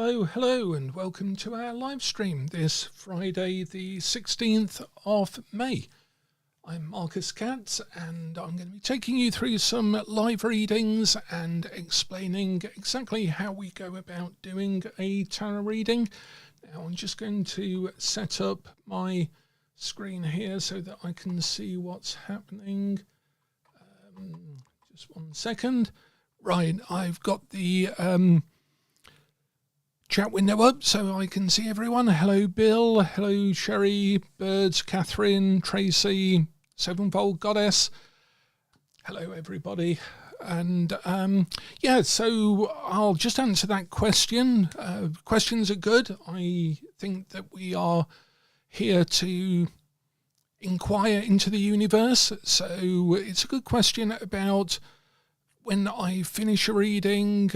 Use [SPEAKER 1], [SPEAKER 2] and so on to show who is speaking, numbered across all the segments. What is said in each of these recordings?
[SPEAKER 1] Hello, and welcome to our live stream this Friday, the 16th of May. I'm Marcus Katz, and I'm going to be taking you through some live readings and explaining exactly how we go about doing a tarot reading. Now, I'm just going to set up my screen here so that I can see what's happening. Just one second. Right, I've got the chat window up so I can see everyone. Hello Bill, hello Sherry, Birds, Catherine, Tracy, Sevenfold Goddess. Hello everybody. And so I'll just answer that question. Questions are good. I think that we are here to inquire into the universe. So it's a good question about when I finish a reading,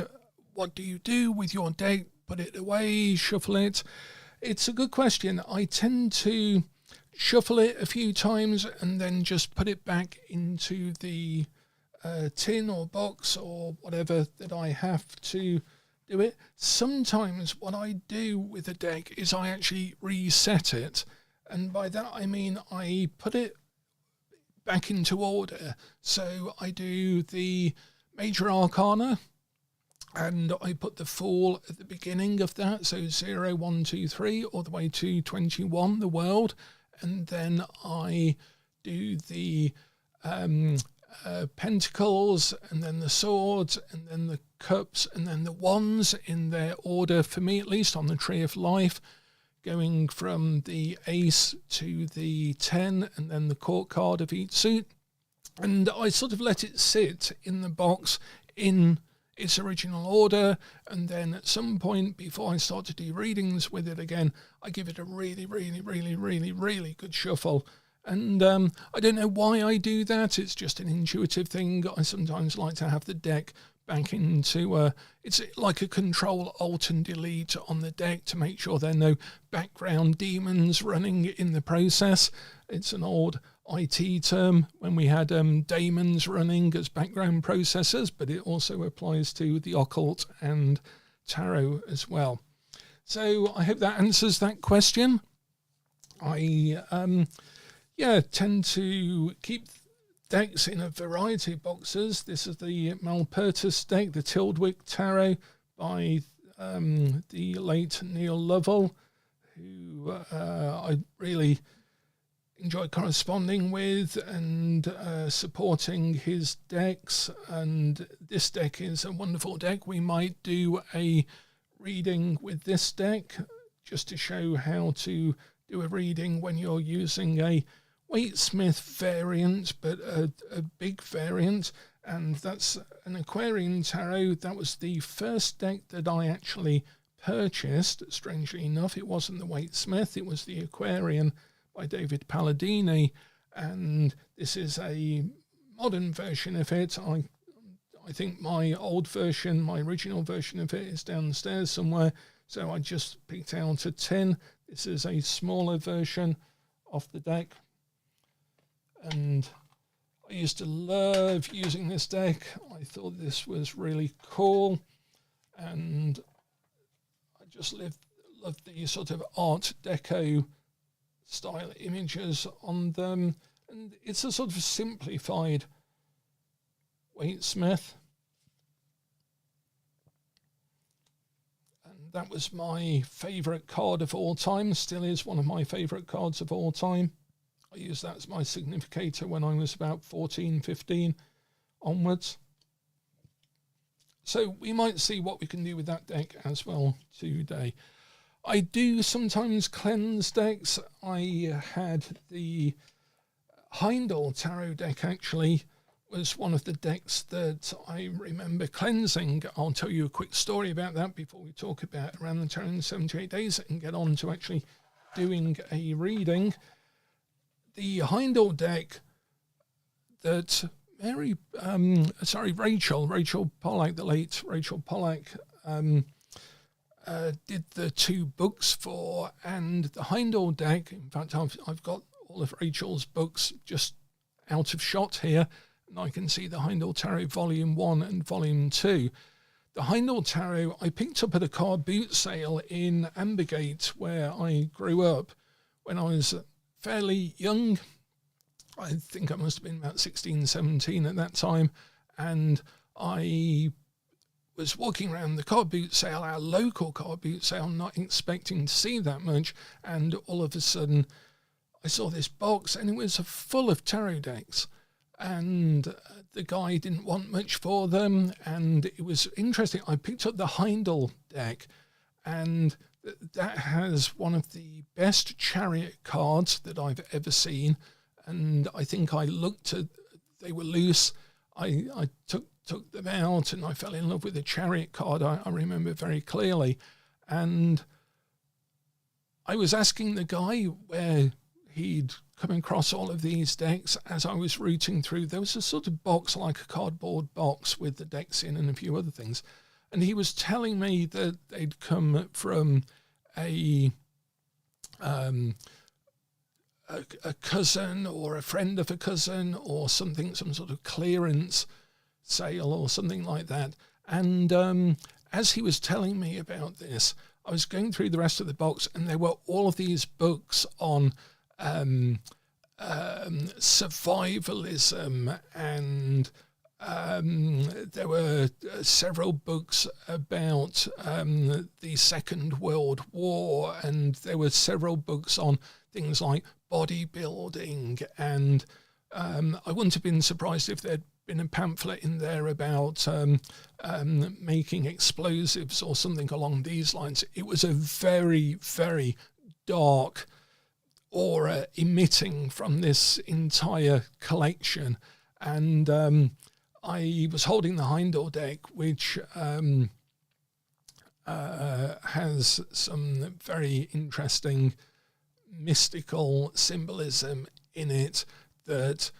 [SPEAKER 1] what do you do with your deck? Put it away, shuffle it. It's a good question. I tend to shuffle it a few times and then just put it back into the tin or box or whatever that I have to do it. Sometimes what I do with a deck is I actually reset it. And by that I mean I put it back into order. So I do the major arcana, and I put the Fool at the beginning of that, so 0, 1, 2, 3, all the way to 21, the world. And then I do the pentacles, and then the swords, and then the cups, and then the wands in their order, for me at least, on the Tree of Life, going from the Ace to the 10, and then the Court card of each suit. And I sort of let it sit in the box in its original order, and then at some point before I start to do readings with it again, I give it a really good shuffle. And I don't know why I do that. It's just an intuitive thing. I sometimes like to have the deck back into it's like a control alt and delete on the deck to make sure there are no background demons running in the process. It's an old IT term when we had daemons running as background processors, but it also applies to the occult and tarot as well. So I hope that answers that question. I tend to keep decks in a variety of boxes. This is the Malpertus deck, the Tildwick Tarot by the late Neil Lovell, who I really enjoy corresponding with and supporting his decks. And this deck is a wonderful deck. We might do a reading with this deck just to show how to do a reading when you're using a Waite-Smith variant, but a big variant, and that's an Aquarian Tarot. That was the first deck that I actually purchased. Strangely enough, it wasn't the Waite-Smith, it was the Aquarian by David Palladini, and this is a modern version of it. I think my old version, my original version of it, is downstairs somewhere, so I just picked out a tin. This is a smaller version of the deck, and I used to love using this deck. I thought this was really cool, and I just loved the sort of Art Deco style images on them, and it's a sort of simplified Waite-Smith, and that was my favourite card of all time, still is one of my favourite cards of all time. I used that as my significator when I was about 14, 15 onwards. So we might see what we can do with that deck as well today. I do sometimes cleanse decks. I had the Heindel Tarot deck, actually, was one of the decks that I remember cleansing. I'll tell you a quick story about that before we talk about Around the Tarot in 78 Days and get on to actually doing a reading. The Heindel deck that Rachel Pollack, the late Rachel Pollack, did the 2 books for, and the Heindel deck, in fact I've got all of Rachel's books just out of shot here, and I can see the Heindel Tarot Volume 1 and Volume 2. the Heindel Tarot I picked up at a car boot sale in Ambergate, where I grew up when I was fairly young. I think I must have been about 16, 17 at that time. And I was walking around the car boot sale, our local car boot sale, not expecting to see that much. And all of a sudden, I saw this box and it was full of tarot decks. And the guy didn't want much for them. And it was interesting. I picked up the Heindel deck, and that has one of the best chariot cards that I've ever seen. And I think I looked at, they were loose. I took them out and I fell in love with the chariot card. I remember very clearly. And I was asking the guy where he'd come across all of these decks as I was rooting through. There was a sort of box, like a cardboard box with the decks in and a few other things. And he was telling me that they'd come from a cousin or a friend of a cousin or something, some sort of clearance sale or something like that. And as he was telling me about this, I was going through the rest of the box, and there were all of these books on survivalism, and there were several books about the Second World War, and there were several books on things like bodybuilding, and I wouldn't have been surprised if there'd been a pamphlet in there about making explosives or something along these lines. It was a very, very dark aura emitting from this entire collection. And I was holding the Heindel deck, which has some very interesting mystical symbolism in it that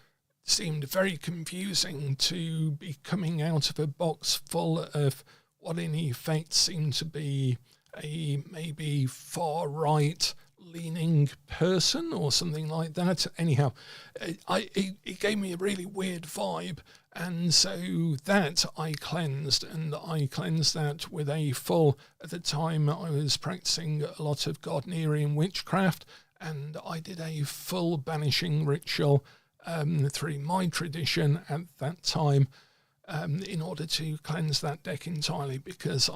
[SPEAKER 1] seemed very confusing to be coming out of a box full of what in effect seemed to be a maybe far right leaning person or something like that. Anyhow, it gave me a really weird vibe, and so that I cleansed, and I cleansed that with a full, at the time I was practicing a lot of Gardnerian witchcraft, and I did a full banishing ritual through my tradition at that time in order to cleanse that deck entirely, because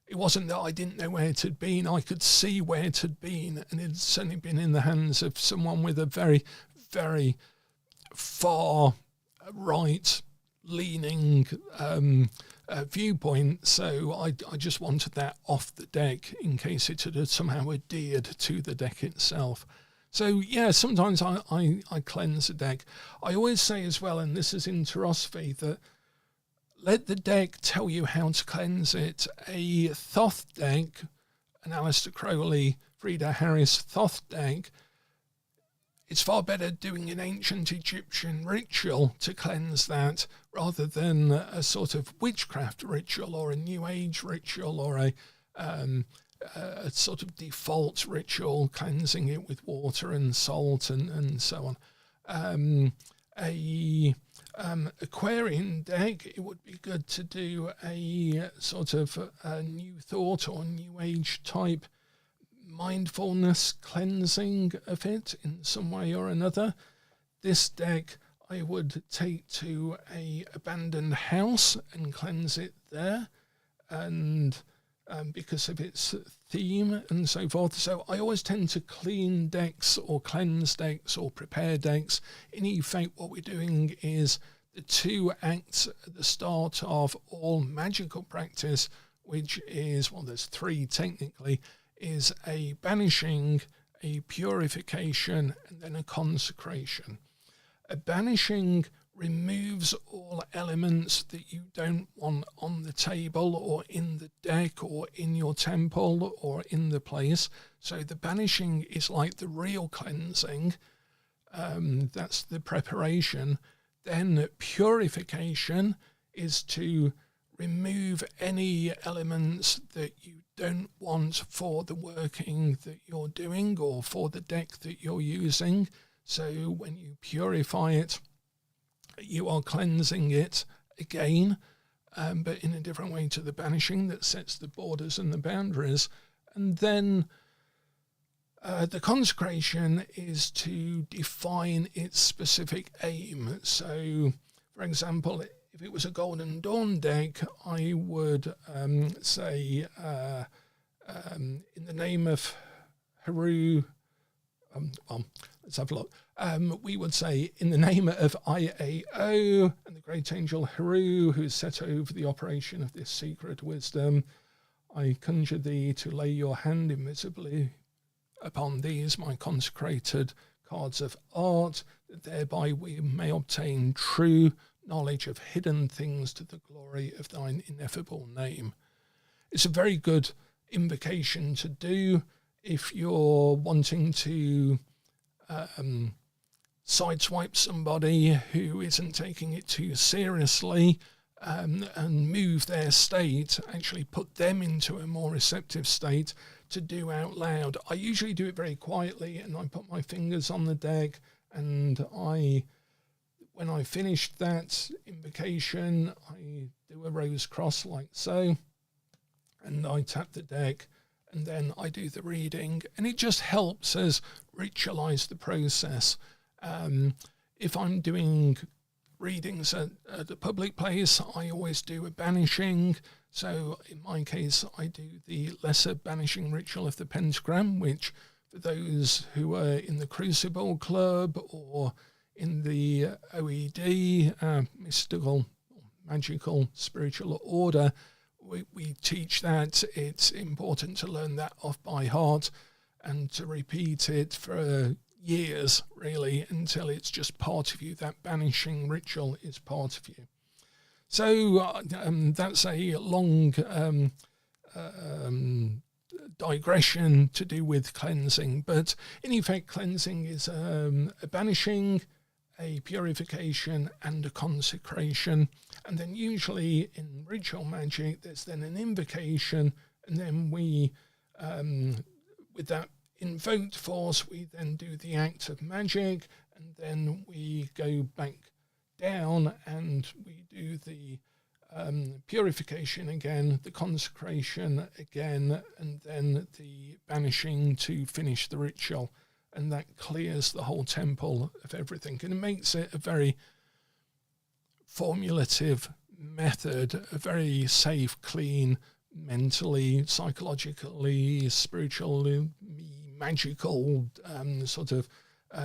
[SPEAKER 1] it wasn't that I didn't know where it had been. I could see where it had been, and it had certainly been in the hands of someone with a very, very far right leaning viewpoint. So I just wanted that off the deck in case it had somehow adhered to the deck itself. So yeah, sometimes I cleanse a deck. I always say as well, and this is in Tarosophy, that let the deck tell you how to cleanse it. A Thoth deck, an Aleister Crowley, Frida Harris Thoth deck, it's far better doing an ancient Egyptian ritual to cleanse that rather than a sort of witchcraft ritual or a New Age ritual or a sort of default ritual, cleansing it with water and salt and so on. Aquarian deck, it would be good to do a sort of a New Thought or New Age type mindfulness cleansing of it in some way or another. This deck I would take to a abandoned house and cleanse it there, and because of its theme and so forth. So I always tend to clean decks or cleanse decks or prepare decks. In effect, what we're doing is the two acts at the start of all magical practice, which is, well, there's three technically, is a banishing, a purification, and then a consecration. A banishing removes all elements that you don't want on the table or in the deck or in your temple or in the place. So the banishing is like the real cleansing. That's the preparation. Then purification is to remove any elements that you don't want for the working that you're doing or for the deck that you're using. So when you purify it, you are cleansing it again. but in a different way to the banishing that sets the borders and the boundaries. And then the consecration is to define its specific aim. So, for example, if it was a Golden Dawn deck, I would say, in the name of Haru, let's have a look. We would say, in the name of IAO and the great angel Haru, who is set over the operation of this secret wisdom, I conjure thee to lay your hand invisibly upon these, my consecrated cards of art, that thereby we may obtain true knowledge of hidden things to the glory of thine ineffable name. It's a very good invocation to do if you're wanting to sideswipe somebody who isn't taking it too seriously, and move their state, actually put them into a more receptive state to do out loud. I usually do it very quietly, and I put my fingers on the deck, and when I finish that invocation, I do a rose cross like so, and I tap the deck, and then I do the reading, and it just helps us ritualize the process. If I'm doing readings at a public place, I always do a banishing. So in my case, I do the lesser banishing ritual of the pentagram, which for those who are in the Crucible Club or in the OED, mystical, magical, spiritual order, we teach that it's important to learn that off by heart and to repeat it for years, really, until it's just part of you. That banishing ritual is part of you. So that's a long digression to do with cleansing. But in effect, cleansing is a banishing, a purification, and a consecration. And then usually in ritual magic, there's then an invocation, and then we, with that invoked force, we then do the act of magic, and then we go back down and we do the purification again, the consecration again, and then the banishing to finish the ritual. And that clears the whole temple of everything. And it makes it a very formulative method, a very safe, clean, mentally, psychologically, spiritually, magical sort of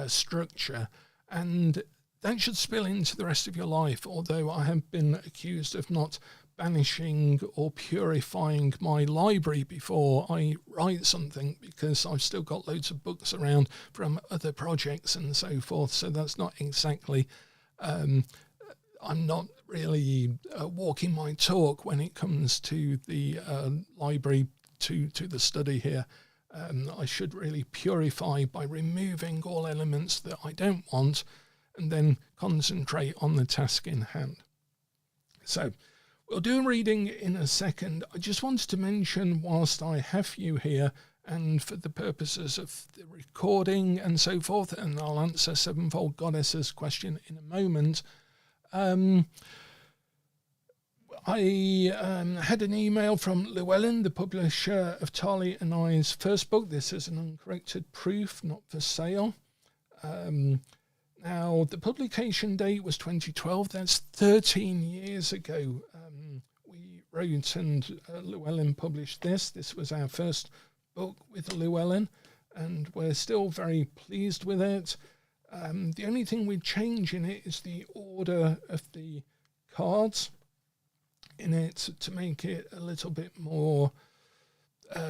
[SPEAKER 1] structure. And that should spill into the rest of your life, although I have been accused of not banishing or purifying my library before I write something, because I've still got loads of books around from other projects and so forth. So that's not exactly, I'm not really walking my talk when it comes to the library, to the study here. I should really purify by removing all elements that I don't want, and then concentrate on the task in hand. So we'll do a reading in a second. I just wanted to mention, whilst I have you here, and for the purposes of the recording and so forth, and I'll answer Sevenfold Goddess's question in a moment, I had an email from Llewellyn, the publisher of Tali and I's first book. This is an uncorrected proof, not for sale. Now, the publication date was 2012. That's 13 years ago. We wrote and Llewellyn published this. This was our first book with Llewellyn, and we're still very pleased with it. The only thing we change in it is the order of the cards in it to make it a little bit more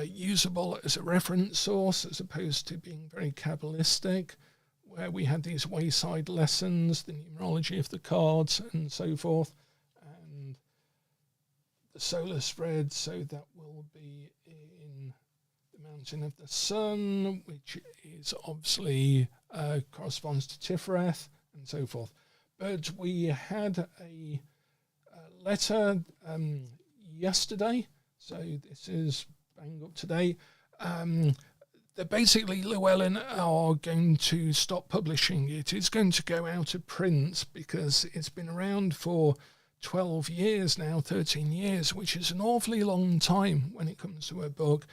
[SPEAKER 1] usable as a reference source, as opposed to being very Kabbalistic, where we had these wayside lessons, the numerology of the cards and so forth, and the solar spread. So that will be in the Mountain of the Sun, which is obviously corresponds to Tifereth and so forth. But we had a letter yesterday, so this is bang up to date, that basically Llewellyn are going to stop publishing it. It's going to go out of print because it's been around for 12 years now, 13 years, which is an awfully long time when it comes to a book.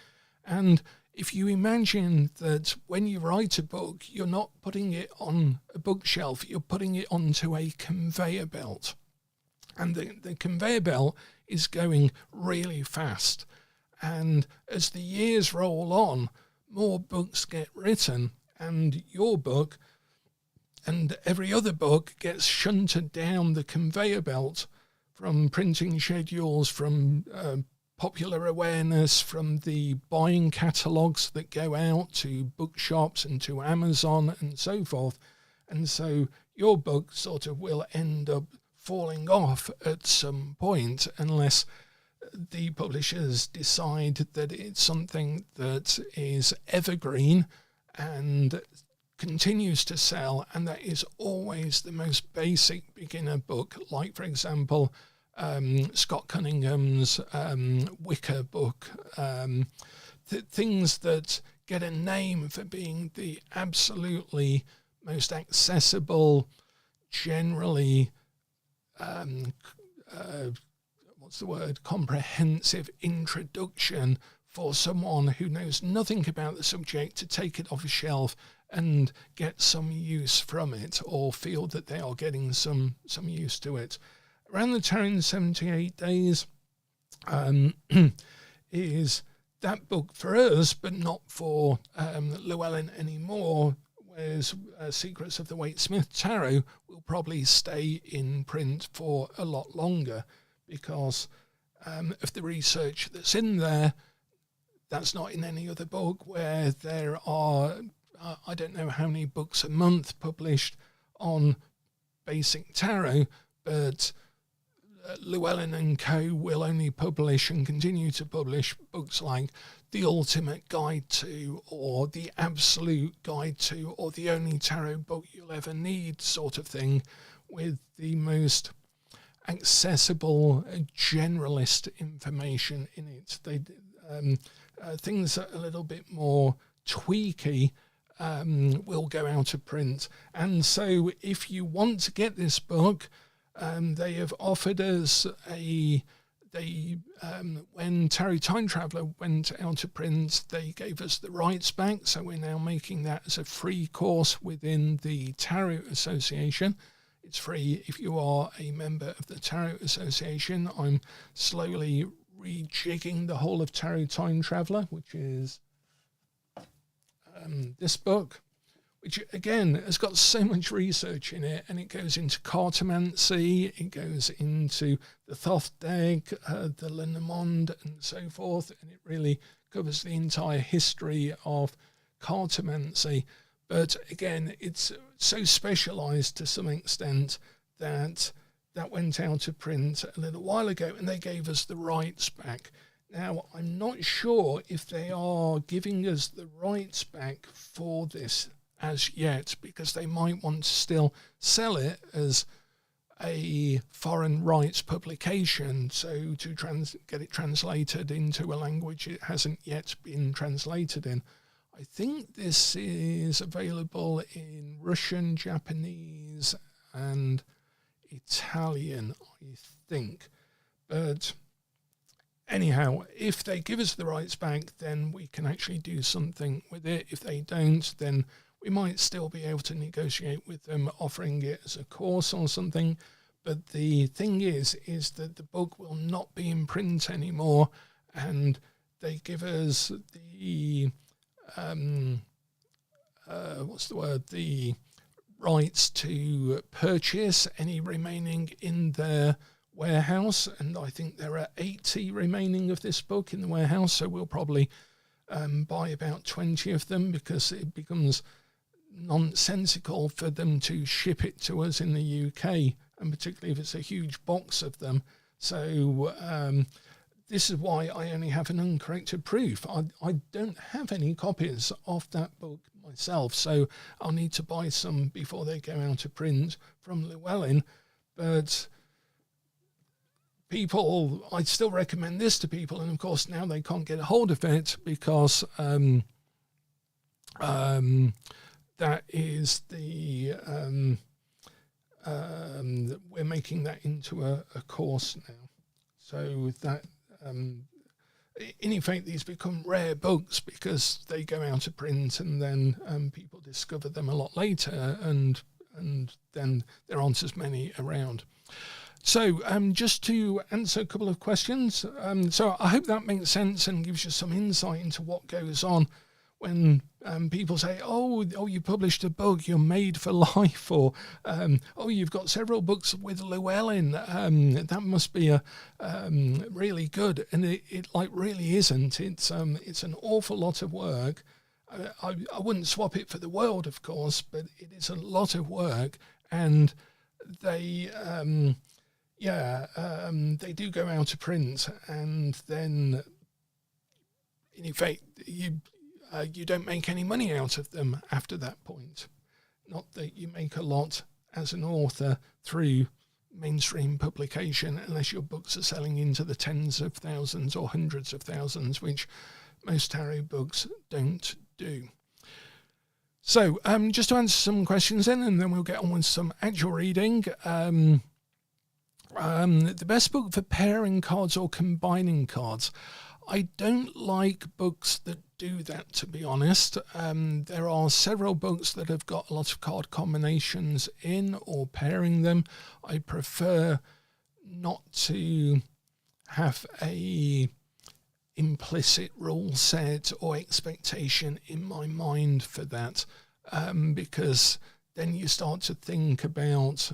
[SPEAKER 1] And if you imagine that when you write a book, you're not putting it on a bookshelf, you're putting it onto a conveyor belt. And the conveyor belt is going really fast. And as the years roll on, more books get written, and your book and every other book gets shunted down the conveyor belt from printing schedules, from popular awareness, from the buying catalogues that go out to bookshops and to Amazon and so forth. And so your book sort of will end up falling off at some point unless the publishers decide that it's something that is evergreen and continues to sell, and that is always the most basic beginner book, like, for example, Scott Cunningham's Wicker book, things that get a name for being the absolutely most accessible, generally, comprehensive introduction for someone who knows nothing about the subject to take it off a shelf and get some use from it, or feel that they are getting some use to it. Around the Tarot in 78 Days is that book for us, but not for Llewellyn anymore, whereas Secrets of the Waite-Smith Tarot will probably stay in print for a lot longer because of the research that's in there. That's not in any other book, where there are, I don't know how many books a month published on basic tarot, but Llewellyn and Co. will only publish and continue to publish books like The Ultimate Guide to, or The Absolute Guide to, or The Only Tarot Book You'll Ever Need sort of thing, with the most accessible generalist information in it. They things that are a little bit more tweaky will go out of print. And so if you want to get this book, they have offered us when Tarot Time Traveller went out of print, they gave us the rights back, so we're now making that as a free course within the Tarot Association. It's free if you are a member of the Tarot Association. I'm slowly rejigging the whole of Tarot Time Traveller, which is this book, which again has got so much research in it, and it goes into cartomancy, it goes into the Thoth deck, the Lenormand and so forth, and it really covers the entire history of cartomancy. But again, it's so specialised to some extent that went out of print a little while ago, and they gave us the rights back. Now, I'm not sure if they are giving us the rights back for this as yet, because they might want to still sell it as a foreign rights publication, so to get it translated into a language it hasn't yet been translated in. I think this is available in Russian, Japanese, and Italian, I think. But anyhow, if they give us the rights back, then we can actually do something with it. If they don't, then we might still be able to negotiate with them, offering it as a course or something. But the thing is that the book will not be in print anymore, and they give us the the rights to purchase any remaining in their warehouse, and I think there are 80 remaining of this book in the warehouse, so we'll probably buy about 20 of them, because it becomes nonsensical for them to ship it to us in the UK, and particularly if it's a huge box of them. So this is why I only have an uncorrected proof. I don't have any copies of that book myself, so I'll need to buy some before they go out of print from Llewellyn. But people, I'd still recommend this to people, and of course now they can't get a hold of it because that is the we're making that into a course now. So that, in effect, these become rare books because they go out of print, and then people discover them a lot later, and then there aren't as many around. So just to answer a couple of questions. So I hope that makes sense and gives you some insight into what goes on when people say, oh, you published a book, you're made for life, or oh, you've got several books with Llewellyn, that must be really good. And it like really isn't. It's an awful lot of work. I wouldn't swap it for the world, of course, but it is a lot of work, and they they do go out of print, and then in effect you don't make any money out of them after that point. Not that you make a lot as an author through mainstream publication, unless your books are selling into the tens of thousands or hundreds of thousands, which most tarot books don't do. So just to answer some questions then, and then we'll get on with some actual reading. The best book for pairing cards or combining cards. I don't like books that do that, to be honest. There are several books that have got a lot of card combinations in or pairing them. I prefer not to have a implicit rule set or expectation in my mind for that, because then you start to think about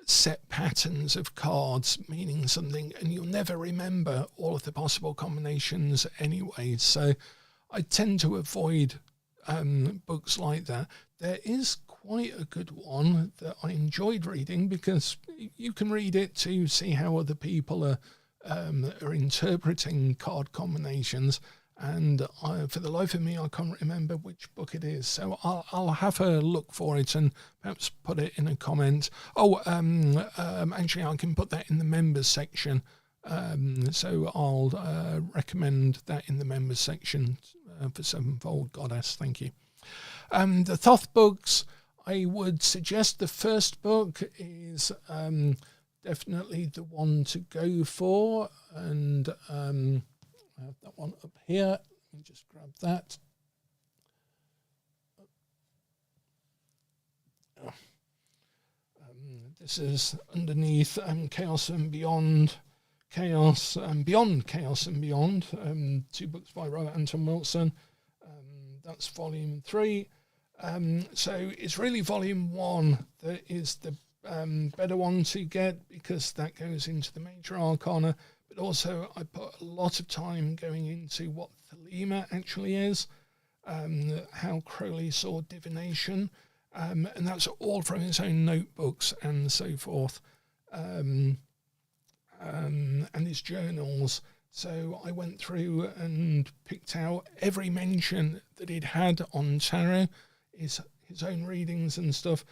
[SPEAKER 1] set patterns of cards meaning something, and you'll never remember all of the possible combinations anyway. So I tend to avoid books like that. There is quite a good one that I enjoyed reading, because you can read it to see how other people are interpreting card combinations, and for the life of me I can't remember which book it is, so I'll have a look for it and perhaps put it in a comment. Actually I can put that in the members section, so I'll recommend that in the members section for Sevenfold Goddess. Thank you. The Thoth books, I would suggest the first book is definitely the one to go for, and I have that one up here. Let me just grab that. This is underneath Chaos and Beyond, Chaos and Beyond, Chaos and Beyond, 2 books by Robert Anton Wilson. That's volume 3. So it's really volume 1 that is the better one to get, because that goes into the major arcana. But also I put a lot of time going into what Thelema actually is, how Crowley saw divination, and that's all from his own notebooks and so forth, and his journals. So I went through and picked out every mention that he'd had on tarot, his own readings and stuff,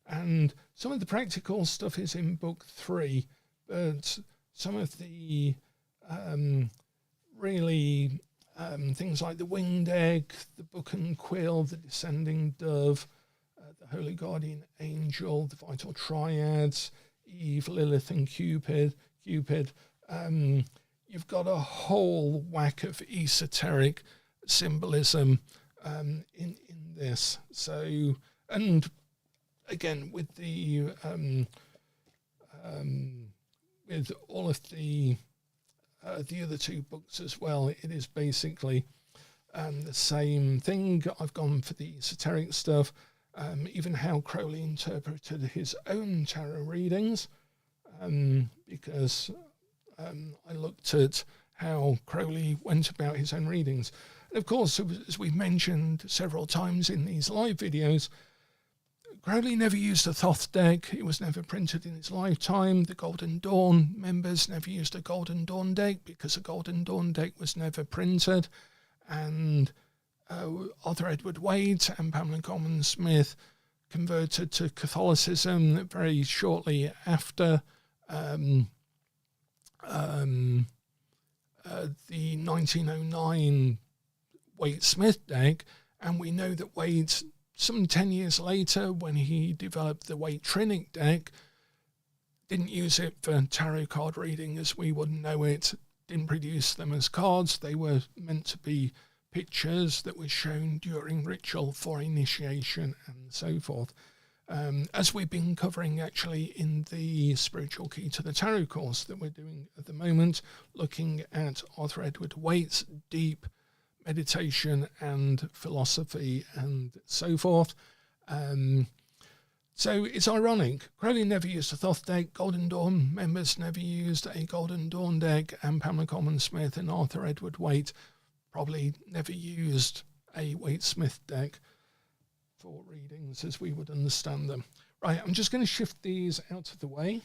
[SPEAKER 1] and some of the practical stuff is in book 3, but some of the really things like the winged egg, the book and quill, the descending dove, the holy guardian angel, the vital triads, Eve, Lilith and Cupid. You've got a whole whack of esoteric symbolism in this. So, and again, with the with all of the other 2 books as well, it is basically the same thing. I've gone for the esoteric stuff, even how Crowley interpreted his own tarot readings, because I looked at how Crowley went about his own readings. And of course, as we've mentioned several times in these live videos, Crowley never used a Thoth deck. It was never printed in his lifetime. The Golden Dawn members never used a Golden Dawn deck, because a Golden Dawn deck was never printed. And Arthur Edward Wade and Pamela Coleman Smith converted to Catholicism very shortly after the 1909 Wade Smith deck, and we know that Wade some 10 years later, when he developed the Waite Trinic deck, didn't use it for tarot card reading as we would know it, didn't produce them as cards. They were meant to be pictures that were shown during ritual for initiation and so forth. As we've been covering actually in the Spiritual Key to the Tarot course that we're doing at the moment, looking at Arthur Edward Waite's deep meditation and philosophy and so forth. So it's ironic. Crowley never used a Thoth deck, Golden Dawn members never used a Golden Dawn deck, and Pamela Coleman Smith and Arthur Edward Waite probably never used a Waite Smith deck for readings as we would understand them. Right, I'm just going to shift these out of the way.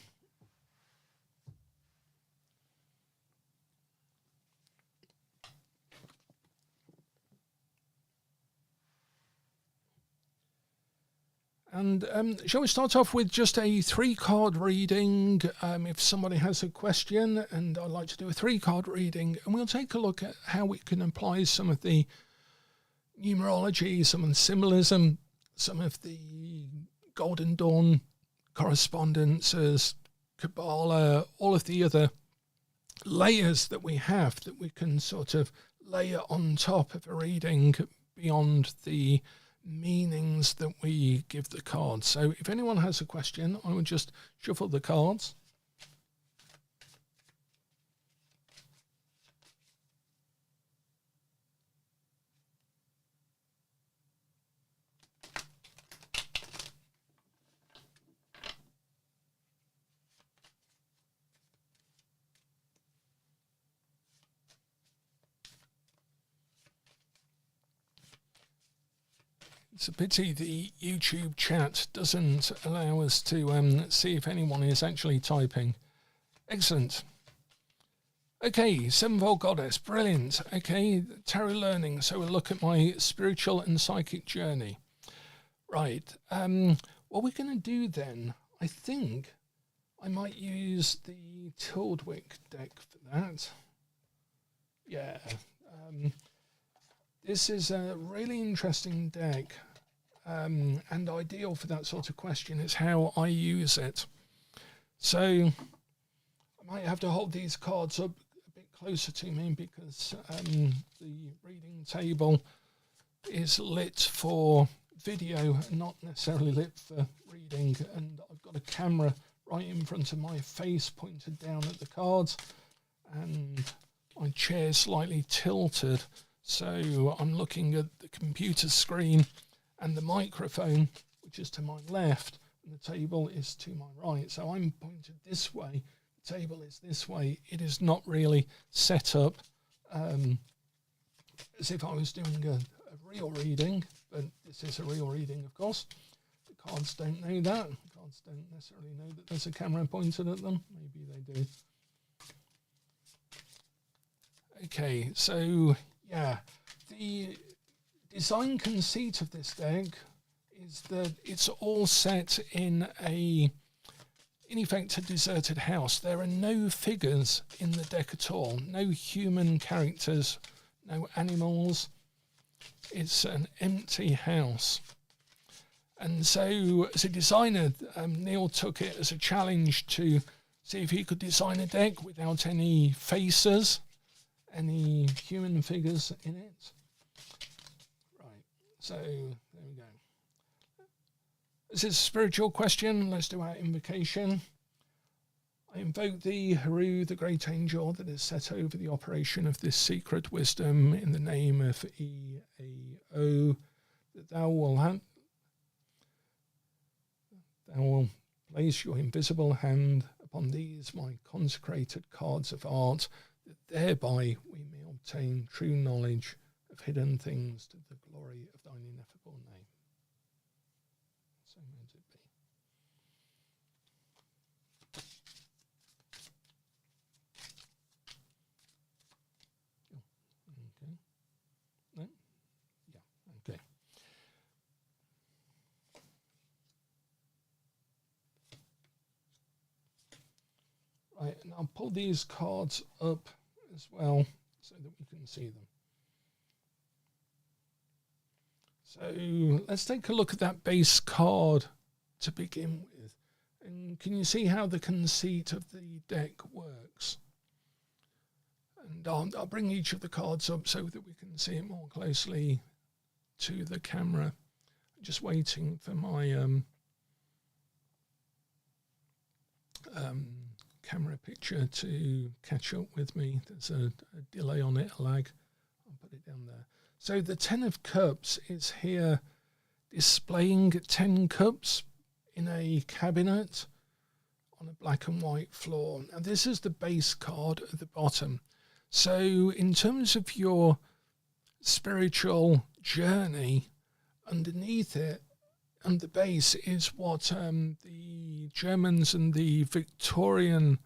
[SPEAKER 1] And shall we start off with just a 3-card reading? If somebody has a question, and I'd like to do a 3-card reading, and we'll take a look at how we can apply some of the numerology, some of the symbolism, some of the Golden Dawn correspondences, Kabbalah, all of the other layers that we have that we can sort of layer on top of a reading beyond the meanings that we give the cards. So if anyone has a question, I would just shuffle the cards. It's a pity the YouTube chat doesn't allow us to see if anyone is actually typing. Excellent. Okay, Sevenfold Goddess, brilliant. Okay, tarot learning. So we'll look at my spiritual and psychic journey. Right. What we're going to do then, I think I might use the Tildwick deck for that. Yeah. This is a really interesting deck. And ideal for that sort of question is how I use it. So I might have to hold these cards up a bit closer to me because the reading table is lit for video and not necessarily lit for reading, and I've got a camera right in front of my face pointed down at the cards, and my chair's slightly tilted, so I'm looking at the computer screen and the microphone, which is to my left, and the table is to my right. So I'm pointed this way, the table is this way. It is not really set up as if I was doing a real reading, but this is a real reading, of course. The cards don't know that. The cards don't necessarily know that there's a camera pointed at them. Maybe they do. Okay, so, yeah, the design conceit of this deck is that it's all set in effect, a deserted house. There are no figures in the deck at all, no human characters, no animals. It's an empty house. And so, as a designer, Neil took it as a challenge to see if he could design a deck without any faces, any human figures in it. So, there we go. This is a spiritual question. Let's do our invocation. I invoke thee, Haru, the great angel that is set over the operation of this secret wisdom, in the name of E-A-O, that thou will place your invisible hand upon these, my consecrated cards of art, that thereby we may obtain true knowledge of hidden things to the glory of thine ineffable name. So may it be. Okay. No? Yeah, okay. Right, and I'll pull these cards up as well so that we can see them. So let's take a look at that base card to begin with. And can you see how the conceit of the deck works? And I'll bring each of the cards up so that we can see it more closely to the camera. I'm just waiting for my camera picture to catch up with me. There's a delay on it, a lag. I'll put it down there. So the 10 of Cups is here displaying 10 cups in a cabinet on a black and white floor. Now this is the base card at the bottom. So in terms of your spiritual journey, underneath it and the base is what the Germans and the Victorian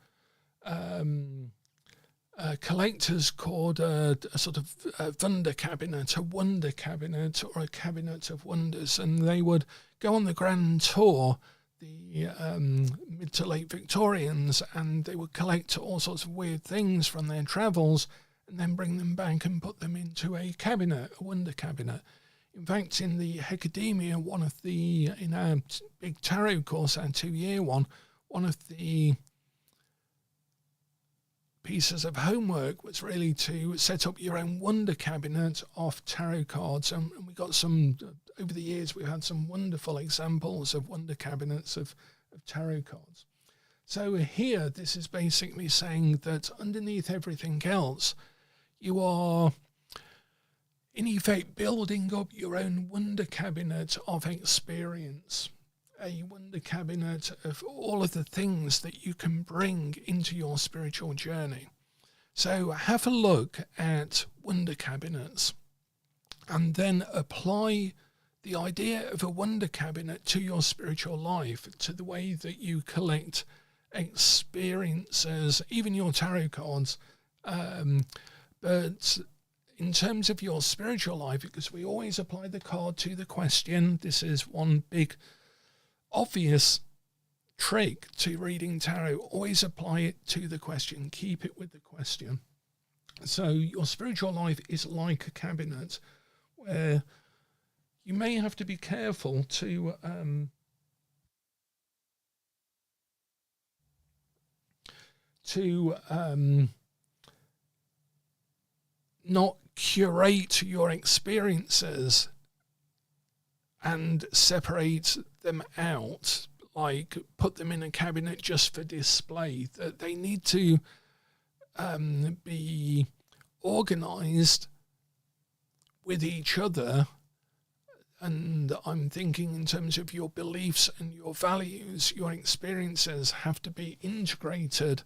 [SPEAKER 1] collectors called a sort of a Wunder cabinet, a wonder cabinet, or a cabinet of wonders, and they would go on the grand tour, the mid to late Victorians, and they would collect all sorts of weird things from their travels and then bring them back and put them into a cabinet, a wonder cabinet. In fact, in the Hecademia, in our big tarot course, our 2-year one of the pieces of homework was really to set up your own wonder cabinet of tarot cards. And we got some, over the years, we've had some wonderful examples of wonder cabinets of tarot cards. So here, this is basically saying that underneath everything else, you are in effect building up your own wonder cabinet of experience, a wonder cabinet of all of the things that you can bring into your spiritual journey. So have a look at wonder cabinets and then apply the idea of a wonder cabinet to your spiritual life, to the way that you collect experiences, even your tarot cards, but in terms of your spiritual life, because we always apply the card to the question. This is one big obvious trick to reading tarot. Always apply it to the question. Keep it with the question. So your spiritual life is like a cabinet where you may have to be careful to not curate your experiences and separate them out, like put them in a cabinet just for display. That they need to be organized with each other. And I'm thinking in terms of your beliefs and your values, your experiences have to be integrated.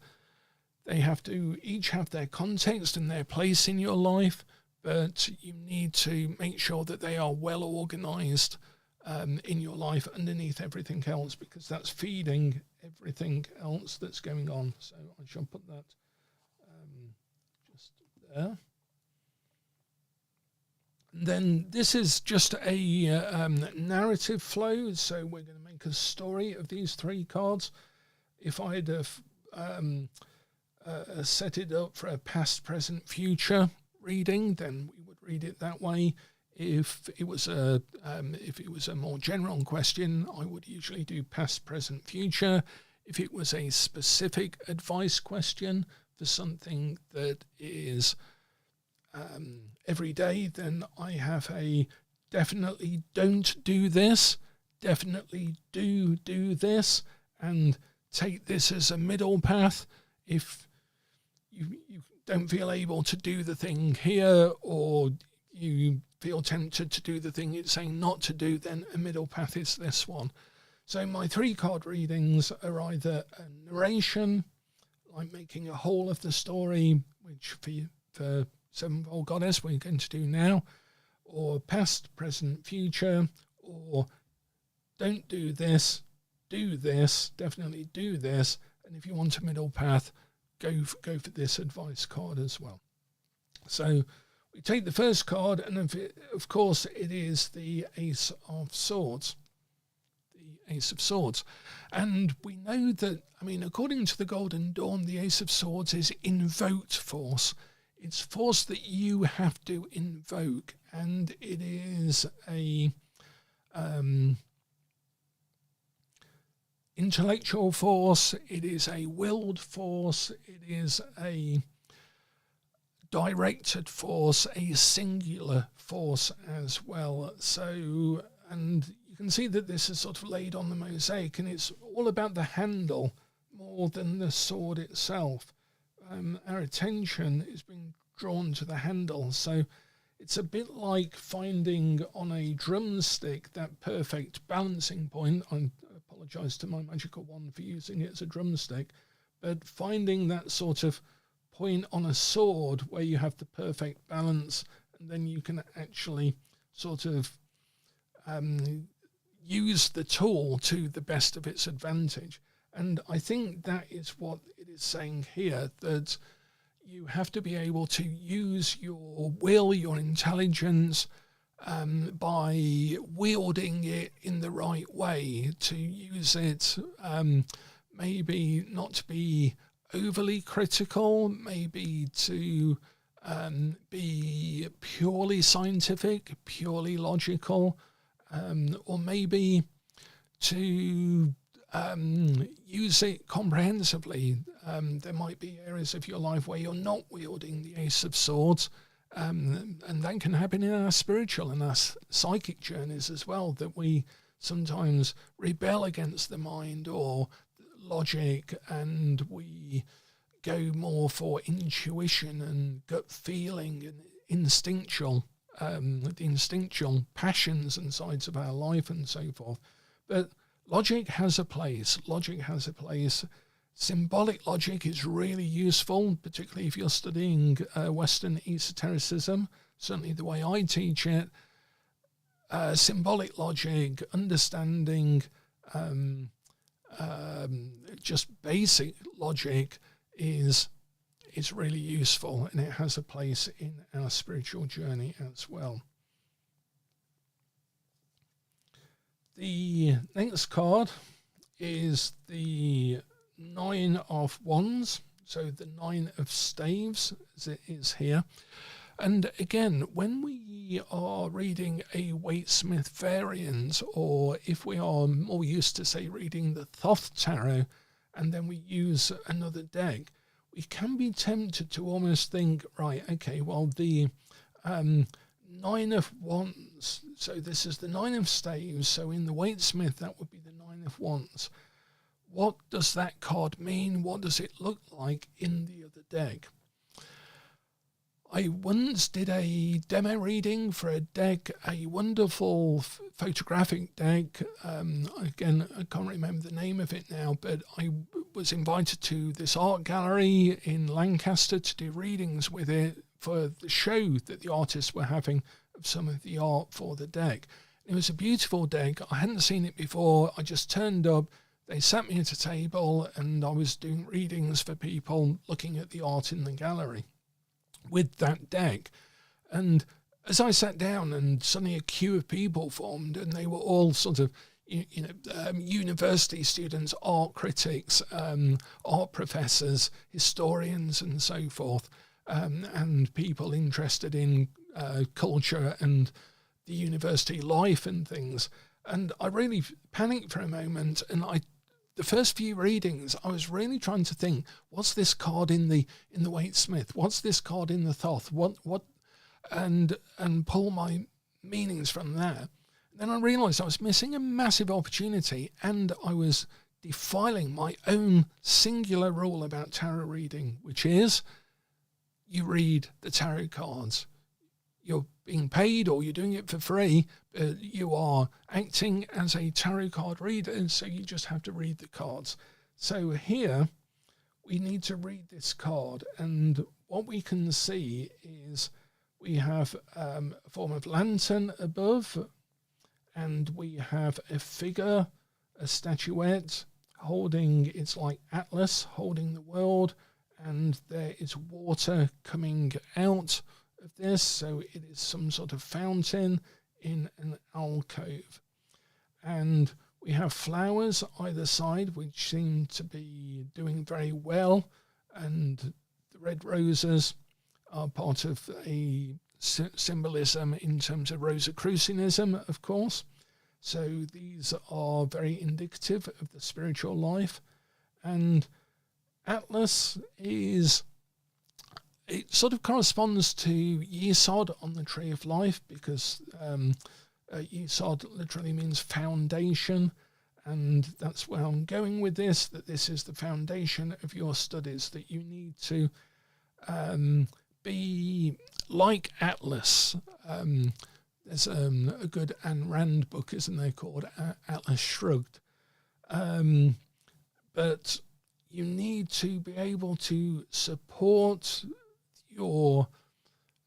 [SPEAKER 1] They have to each have their context and their place in your life, but you need to make sure that they are well organized in your life underneath everything else, because that's feeding everything else that's going on. So I shall put that just there. And then this is just a narrative flow. So we're going to make a story of these 3 cards. If I'd have set it up for a past, present, future reading, then we would read it that way. If it was a more general question, I would usually do past, present, future. If it was a specific advice question for something that is every day, then I have a definitely don't do this, definitely do this, and take this as a middle path. If you don't feel able to do the thing here, or you feel tempted to do the thing it's saying not to do, then a middle path is this one. So my 3 card readings are either a narration, like making a whole of the story, which for Sevenfold Goddess we're going to do now, or past, present, future, or don't do this, definitely do this, and if you want a middle path, go for this advice card as well. So we take the first card, and of course it is the Ace of Swords. The Ace of Swords. And we know that, according to the Golden Dawn, the Ace of Swords is invoked force. It's force that you have to invoke, and it is a intellectual force, it is a willed force, it is a directed force, a singular force as well. So, and you can see that this is sort of laid on the mosaic, and it's all about the handle more than the sword itself. Our attention is being drawn to the handle, so it's a bit like finding on a drumstick that perfect balancing point. I apologise to my magical wand for using it as a drumstick, but finding that sort of point on a sword where you have the perfect balance, and then you can actually sort of use the tool to the best of its advantage. And I think that is what it is saying here, that you have to be able to use your will, your intelligence, by wielding it in the right way, to use it maybe not to be overly critical, maybe to be purely scientific, purely logical, or maybe to use it comprehensively. There might be areas of your life where you're not wielding the Ace of Swords, and that can happen in our spiritual and our psychic journeys as well, that we sometimes rebel against the mind or logic, and we go more for intuition and gut feeling and instinctual, the instinctual passions and sides of our life and so forth. But logic has a place. Logic has a place. Symbolic logic is really useful, particularly if you're studying Western esotericism, certainly the way I teach it. Symbolic logic, understanding just basic logic is really useful, and it has a place in our spiritual journey as well. The next card is the Nine of Wands, so the Nine of Staves as it is here. And again, when we are reading a Waite-Smith variant, or if we are more used to, say, reading the Thoth Tarot, and then we use another deck, we can be tempted to almost think, right, okay, well, the Nine of Wands, so this is the Nine of Staves, so in the Waite-Smith, that would be the Nine of Wands. What does that card mean? What does it look like in the other deck? I once did a demo reading for a deck, a wonderful photographic deck. Again, I can't remember the name of it now, but I was invited to this art gallery in Lancaster to do readings with it for the show that the artists were having of some of the art for the deck. It was a beautiful deck. I hadn't seen it before. I just turned up. They sat me at a table, and I was doing readings for people looking at the art in the gallery with that deck. And as I sat down, and suddenly a queue of people formed, and they were all sort of university students, art critics, art professors, historians and so forth, and people interested in culture and the university life and things. And I really panicked for a moment, and the first few readings, I was really trying to think, what's this card in the Waite-Smith? What's this card in the Thoth? What? And pull my meanings from there. Then I realised I was missing a massive opportunity, and I was defiling my own singular rule about tarot reading, which is you read the tarot cards. You're being paid, or you're doing it for free, but you are acting as a tarot card reader, so you just have to read the cards. So here we need to read this card, and what we can see is we have a form of lantern above, and we have a figure, a statuette, holding, it's like Atlas, holding the world, and there is water coming out of this, so it is some sort of fountain in an alcove. And we have flowers either side, which seem to be doing very well, and the red roses are part of a symbolism in terms of Rosicrucianism, of course. So these are very indicative of the spiritual life. And Atlas is, it sort of corresponds to Yesod on the Tree of Life, because Yesod literally means foundation. And that's where I'm going with this, that this is the foundation of your studies, that you need to be like Atlas. There's a good Ayn Rand book, isn't there, called Atlas Shrugged. But you need to be able to support your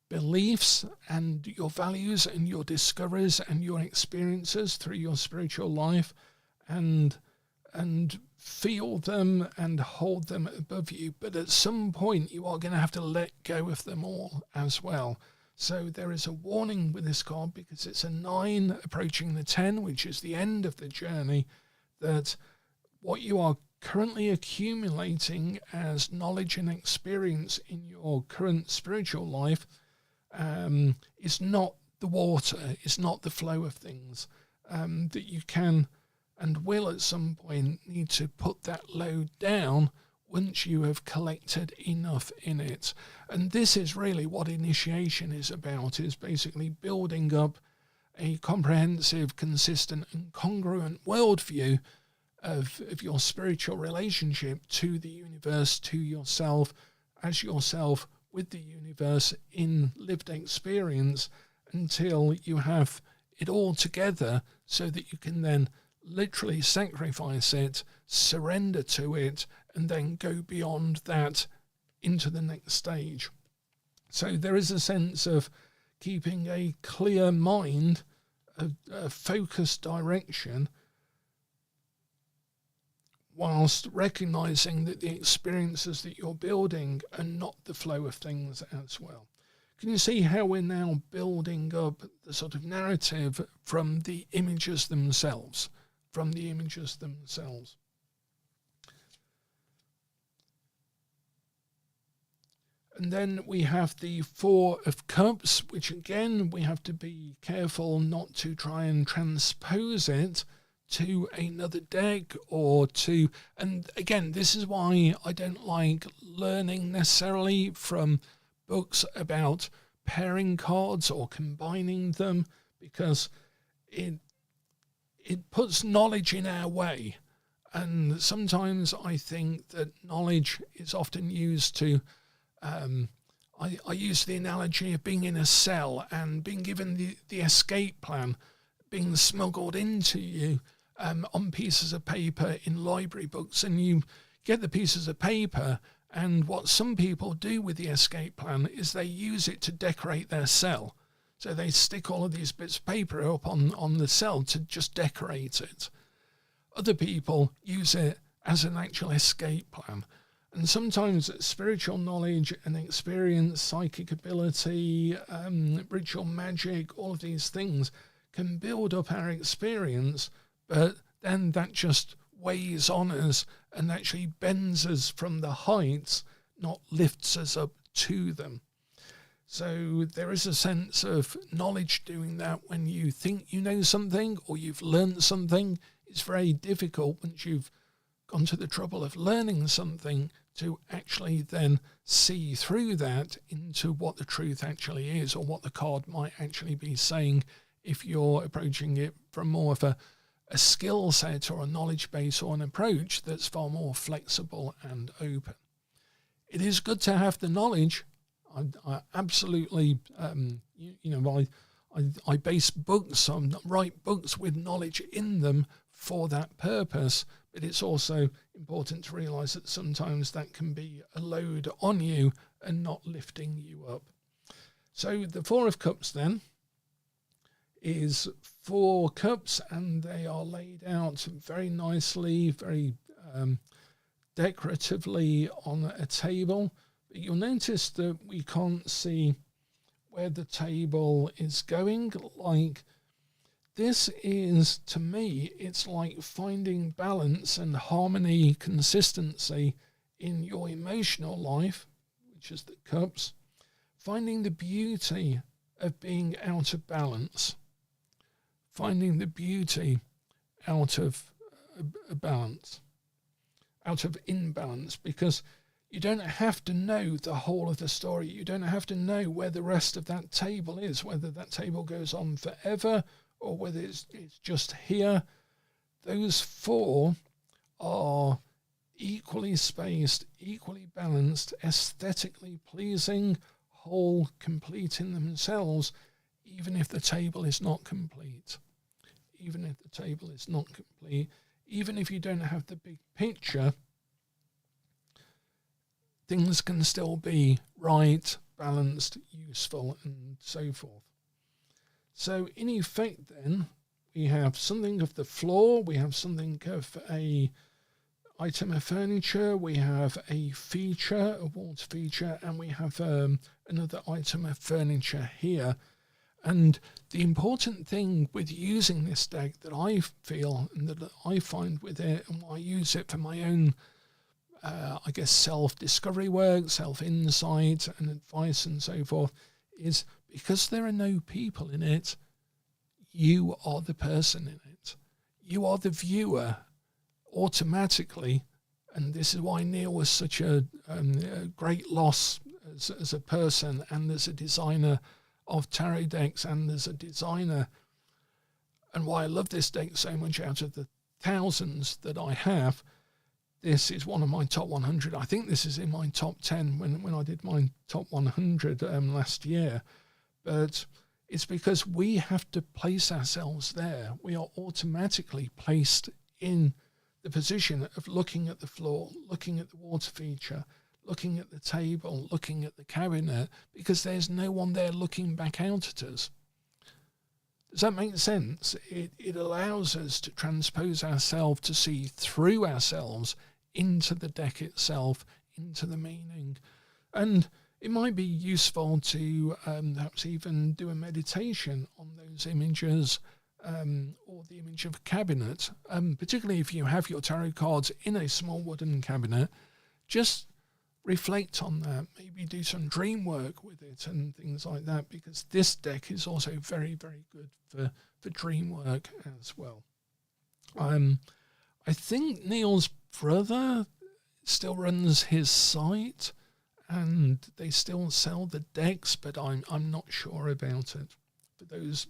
[SPEAKER 1] beliefs and your values and your discoveries and your experiences through your spiritual life, and feel them and hold them above you. But at some point you are going to have to let go of them all as well. So there is a warning with this card, because it's a 9 approaching the 10, which is the end of the journey, that what you are currently accumulating as knowledge and experience in your current spiritual life is not the water, is not the flow of things, that you can and will at some point need to put that load down once you have collected enough in it. And this is really what initiation is about, is basically building up a comprehensive, consistent and congruent worldview of your spiritual relationship to the universe, to yourself, as yourself with the universe in lived experience, until you have it all together, so that you can then literally sacrifice it, surrender to it, and then go beyond that into the next stage. So there is a sense of keeping a clear mind, a focused direction, whilst recognizing that the experiences that you're building are not the flow of things as well. Can you see how we're now building up the sort of narrative from the images themselves? From the images themselves. And then we have the 4 of Cups, which again, we have to be careful not to try and transpose it to another deck, or to, and again, this is why I don't like learning necessarily from books about pairing cards or combining them, because it puts knowledge in our way. And sometimes I think that knowledge is often used to, I use the analogy of being in a cell and being given the escape plan being smuggled into you on pieces of paper in library books. And you get the pieces of paper, and what some people do with the escape plan is they use it to decorate their cell. So they stick all of these bits of paper up on the cell to just decorate it. Other people use it as an actual escape plan. And sometimes spiritual knowledge and experience, psychic ability, ritual magic, all of these things can build up our experience, but then that just weighs on us and actually bends us from the heights, not lifts us up to them. So there is a sense of knowledge doing that. When you think you know something or you've learned something, it's very difficult once you've gone to the trouble of learning something to actually then see through that into what the truth actually is, or what the card might actually be saying, if you're approaching it from more of a skill set or a knowledge base or an approach that's far more flexible and open. It is good to have the knowledge. I absolutely, I base books on, write books with knowledge in them for that purpose, but it's also important to realise that sometimes that can be a load on you and not lifting you up. So the 4 of Cups then is 4 cups, and they are laid out very nicely, very decoratively on a table. But you'll notice that we can't see where the table is going. Like, this is, to me, it's like finding balance and harmony, consistency in your emotional life, which is the cups, finding the beauty of being out of balance, finding the beauty out of balance, out of imbalance, because you don't have to know the whole of the story. You don't have to know where the rest of that table is, whether that table goes on forever or whether it's just here. Those four are equally spaced, equally balanced, aesthetically pleasing, whole, complete in themselves, even if the table is not complete. Even if the table is not complete, even if you don't have the big picture, things can still be right, balanced, useful, and so forth. So in effect then, we have something of the floor, we have something of a item of furniture, we have a feature, a water feature, and we have another item of furniture here. And the important thing with using this deck that I feel and that I find with it, and why I use it for my own, I guess, self-discovery work, self-insight and advice and so forth, is because there are no people in it, you are the person in it. You are the viewer automatically, and this is why Neil was such a great loss as a person and as a designer of tarot decks and as a designer, and why I love this deck so much. Out of the thousands that I have, this is one of my top 100. I think this is in my top 10 when I did my top 100 last year. But it's because we have to place ourselves there. We are automatically placed in the position of looking at the floor, looking at the water feature, looking at the table, looking at the cabinet, because there's no one there looking back out at us. Does that make sense? It allows us to transpose ourselves, to see through ourselves into the deck itself, into the meaning. And it might be useful to perhaps even do a meditation on those images, or the image of a cabinet, particularly if you have your tarot cards in a small wooden cabinet. Just reflect on that, maybe do some dream work with it and things like that, because this deck is also very, very good for dream work as well. I think Neil's brother still runs his site and they still sell the decks, but I'm not sure about it. For those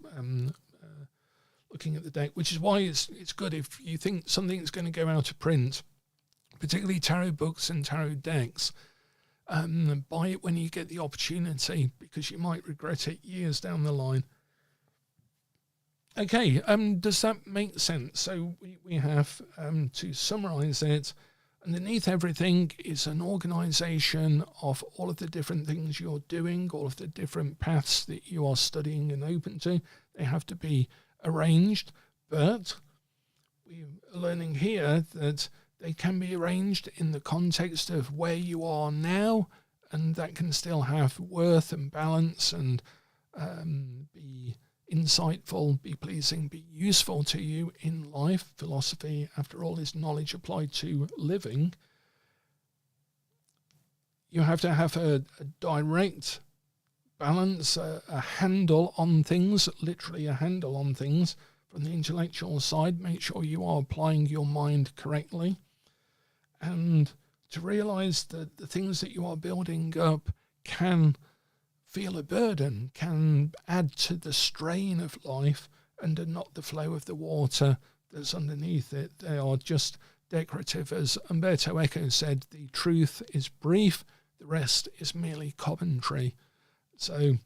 [SPEAKER 1] looking at the deck, which is why it's good if you think something's going to go out of print, particularly tarot books and tarot decks, buy it when you get the opportunity, because you might regret it years down the line. Okay, does that make sense? So we have, to summarise it, underneath everything is an organisation of all of the different things you're doing, all of the different paths that you are studying and open to. They have to be arranged, but we're learning here that they can be arranged in the context of where you are now, and that can still have worth and balance and be insightful, be pleasing, be useful to you in life. Philosophy, after all, is knowledge applied to living. You have to have a direct balance, a handle on things, literally a handle on things from the intellectual side. Make sure you are applying your mind correctly. And to realise that the things that you are building up can feel a burden, can add to the strain of life and are not the flow of the water that's underneath it. They are just decorative. As Umberto Eco said, the truth is brief, the rest is merely commentary. So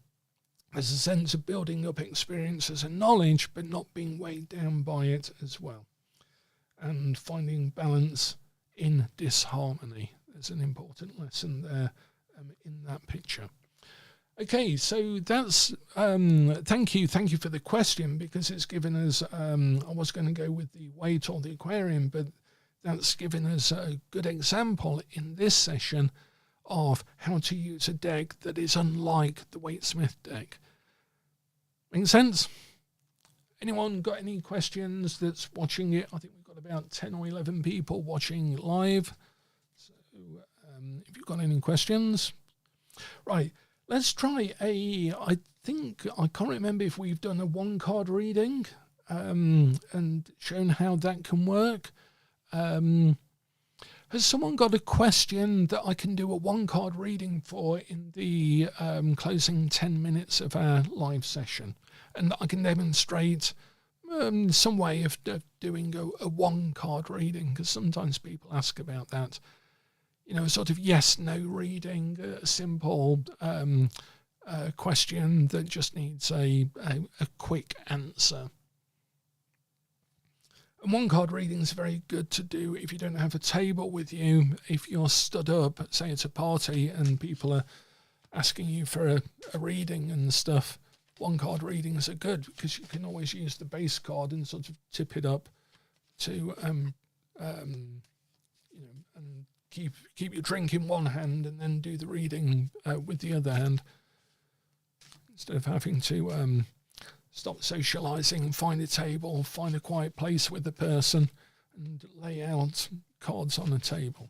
[SPEAKER 1] there's a sense of building up experiences and knowledge, but not being weighed down by it as well. And finding balance in disharmony. There's an important lesson there in that picture. Okay, so that's, thank you for the question, because it's given us, I was going to go with the weight or the aquarium, but that's given us a good example in this session of how to use a deck that is unlike the Waite-Smith deck. Make sense? Anyone got any questions that's watching it? I think we've got about 10 or 11 people watching live. So if you've got any questions. Right, Let's try I can't remember if we've done a 1-card reading and shown how that can work. Has someone got a question that I can do a 1-card reading for in the closing 10 minutes of our live session? And I can demonstrate some way of doing a 1-card reading, because sometimes people ask about that. A sort of yes/no reading, a simple question that just needs a quick answer. And 1-card readings are very good to do if you don't have a table with you. If you're stood up, say it's a party and people are asking you for a reading and stuff, 1-card readings are good because you can always use the base card and sort of tip it up to and keep your drink in one hand and then do the reading with the other hand, instead of having to stop socialising and find a table, find a quiet place with the person and lay out cards on a table.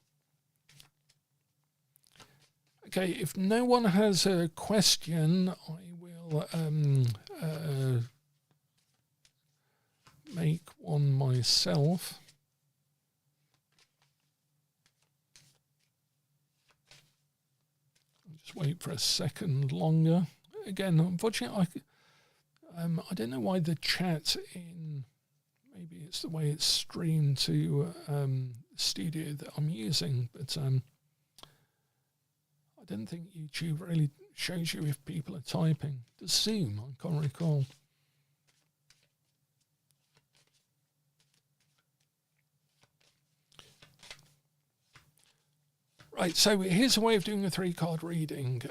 [SPEAKER 1] Okay, if no one has a question, I will make one myself. I'll just wait for a second longer. Again, unfortunately, I don't know why the chat maybe it's the way it's streamed to the studio that I'm using, but I don't think YouTube really shows you if people are typing. Does Zoom? I can't recall. Right, so here's a way of doing a 3-card reading.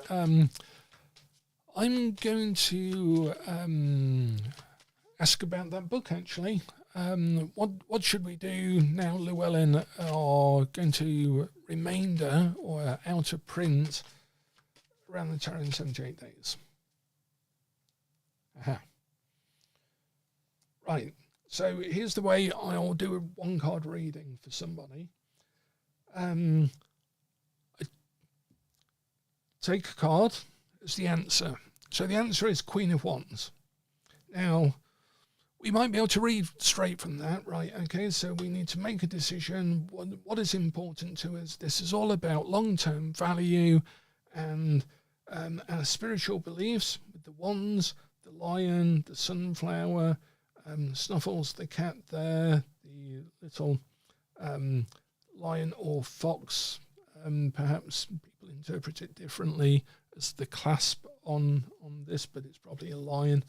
[SPEAKER 1] I'm going to ask about that book, actually. What should we do now Llewellyn are going to remainder or out of print around the Tarot in 78 days? Aha. Right, so here's the way I'll do a 1-card reading for somebody. I take a card as the answer. So the answer is Queen of Wands. Now, we might be able to read straight from that, right? Okay, so we need to make a decision. What is important to us? This is all about long-term value and our spiritual beliefs with the wands, the lion, the sunflower, Snuffles the cat there, the little lion or fox. Perhaps people interpret it differently as the clasp on this, but it's probably a lion.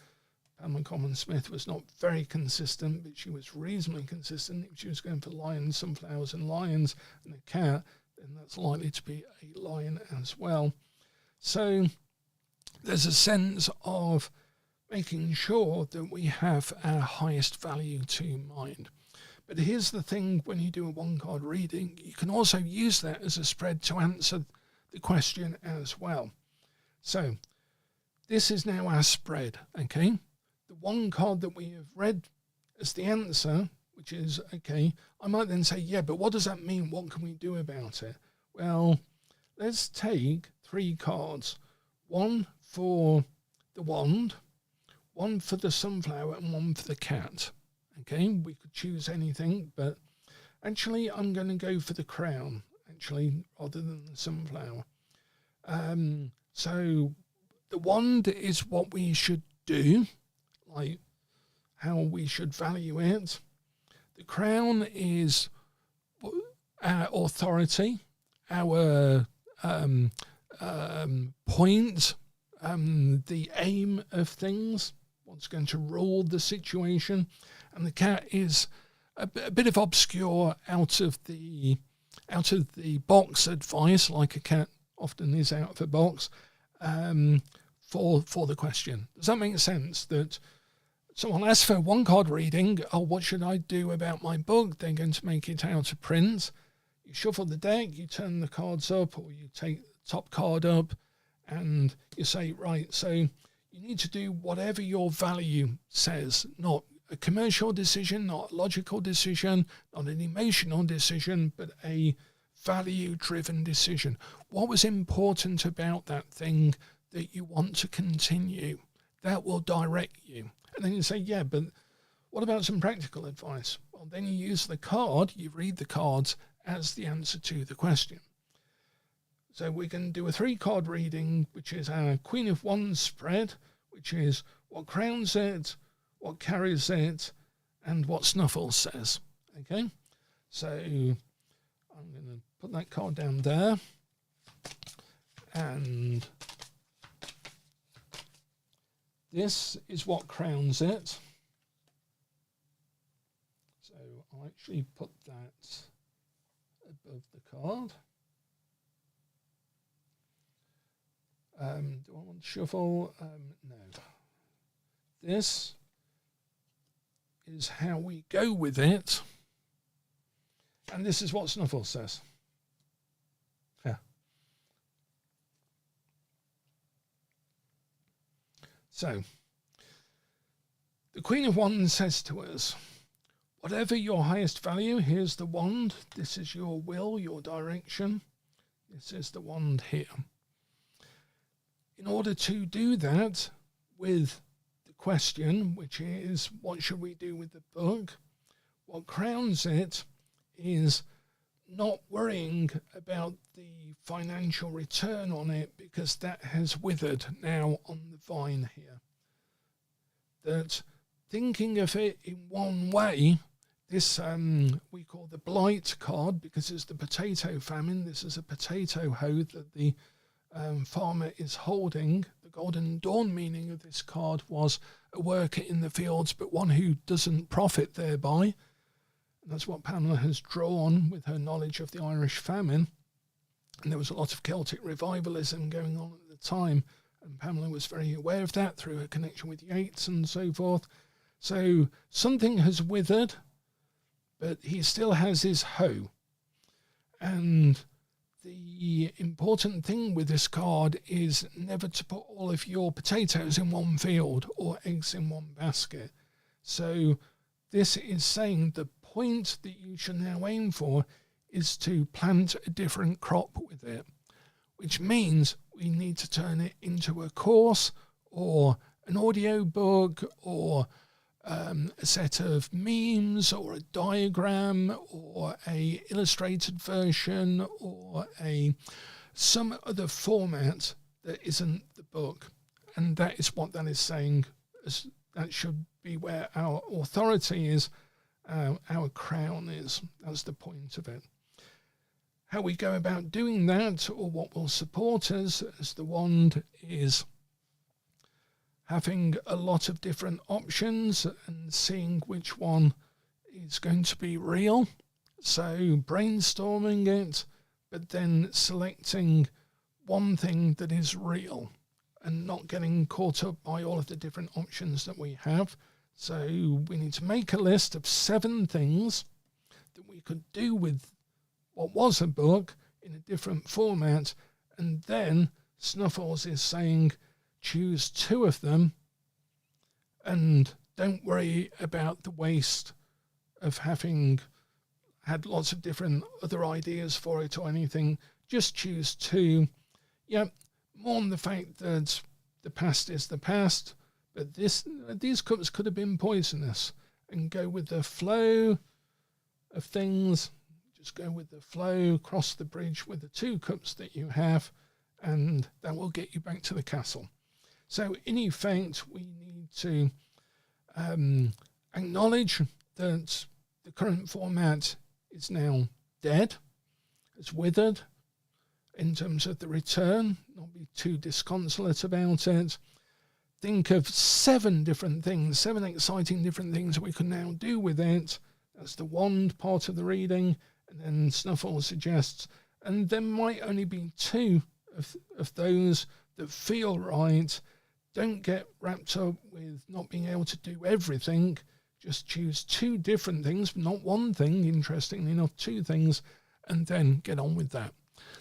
[SPEAKER 1] Pamela Common-Smith was not very consistent, but she was reasonably consistent. If she was going for lions, sunflowers and lions and a cat, then that's likely to be a lion as well. So there's a sense of making sure that we have our highest value to mind. But here's the thing, when you do a 1-card reading, you can also use that as a spread to answer the question as well. So this is now our spread, okay? The 1 card that we have read as the answer, which is, okay, I might then say, yeah, but what does that mean? What can we do about it? Well, let's take 3 cards. 1 for the wand, 1 for the sunflower, and 1 for the cat. Okay, we could choose anything, but actually I'm going to go for the crown, actually, rather than the sunflower. So the wand is what we should do, like how we should value it. The crown is our authority, our point, the aim of things, what's going to rule the situation. And the cat is a bit of obscure, out of the box advice, like a cat often is out of a box, for the question. Does that make sense? That someone asks for a 1-card reading, oh, what should I do about my book? They're going to make it out of print. You shuffle the deck, you turn the cards up, or you take the top card up, and you say, right, so you need to do whatever your value says, not a commercial decision, not a logical decision, not an emotional decision, but a value-driven decision. What was important about that thing that you want to continue. That will direct you. And then you say, yeah, but what about some practical advice? Well, then you use the card, you read the cards as the answer to the question. So we can do a 3-card reading, which is our Queen of Wands spread, which is what crowns it, what carries it, and what Snuffles says. Okay? So I'm going to put that card down there. And this is what crowns it. So I'll actually put that above the card. Do I want to shuffle? No. This is how we go with it. And this is what Snuffles says. Yeah. So, the Queen of Wands says to us, whatever your highest value, here's the wand. This is your will, your direction. This is the wand here. In order to do that with the question, which is, what should we do with the book? What crowns it is not worrying about the financial return on it, because that has withered now on the vine here. That thinking of it in one way, this we call the blight card, because it's the potato famine. This is a potato hoe that the farmer is holding. The golden dawn meaning of this card was a worker in the fields, but one who doesn't profit thereby. And that's what Pamela has drawn with her knowledge of the Irish famine. And there was a lot of Celtic revivalism going on at the time, and Pamela was very aware of that through her connection with Yeats and so forth. So something has withered, but he still has his hoe. And the important thing with this card is never to put all of your potatoes in one field or eggs in one basket. So this is saying the point that you should now aim for is to plant a different crop with it, which means we need to turn it into a course or an audio book or a set of memes or a diagram or a illustrated version or some other format that isn't the book. And that is what that is saying. That should be where our authority is, our crown is. That's the point of it. How we go about doing that, or what will support us as the wand, is having a lot of different options and seeing which one is going to be real. So brainstorming it, but then selecting one thing that is real and not getting caught up by all of the different options that we have. So we need to make a list of 7 things that we could do with what was a book in a different format. And then Snuffles is saying, choose 2 of them and don't worry about the waste of having had lots of different other ideas for it or anything. Just choose 2. Yeah, mourn the fact that the past is the past, but these cups could have been poisonous, and go with the flow of things. Just go with the flow, cross the bridge with the 2 cups that you have, and that will get you back to the castle. So in effect, we need to acknowledge that the current format is now dead, it's withered in terms of the return, not be too disconsolate about it. Think of 7 different things, 7 exciting different things we can now do with it. That's the wand part of the reading. And then Snuffles suggests, and there might only be 2 of those that feel right. Don't get wrapped up with not being able to do everything. Just choose 2 different things, not one thing, interestingly enough, 2 things, and then get on with that.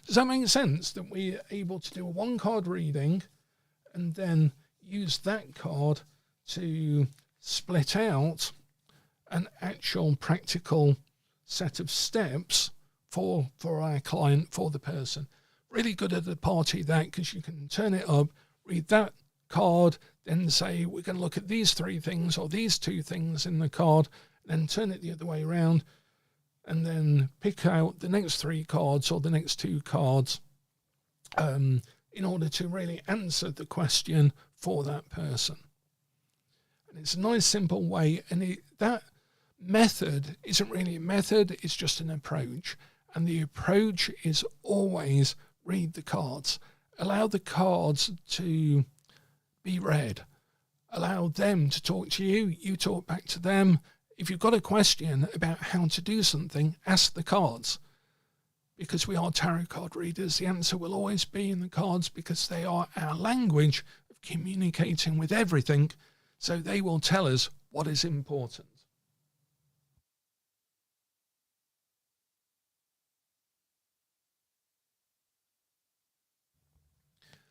[SPEAKER 1] Does that make sense? That we're able to do a 1-card reading and then use that card to split out an actual practical set of steps for our client, for the person. Really good at the party, that, because you can turn it up, read that card, then say we're going to look at these 3 things or these 2 things in the card, then turn it the other way around, and then pick out the next 3 cards or the next 2 cards in order to really answer the question for that person. And it's a nice simple way, and that method isn't really a method, it's just an approach. And the approach is always read the cards. Allow the cards to be read. Allow them to talk to you, you talk back to them. If you've got a question about how to do something, ask the cards. Because we are tarot card readers, the answer will always be in the cards, because they are our language of communicating with everything, so they will tell us what is important.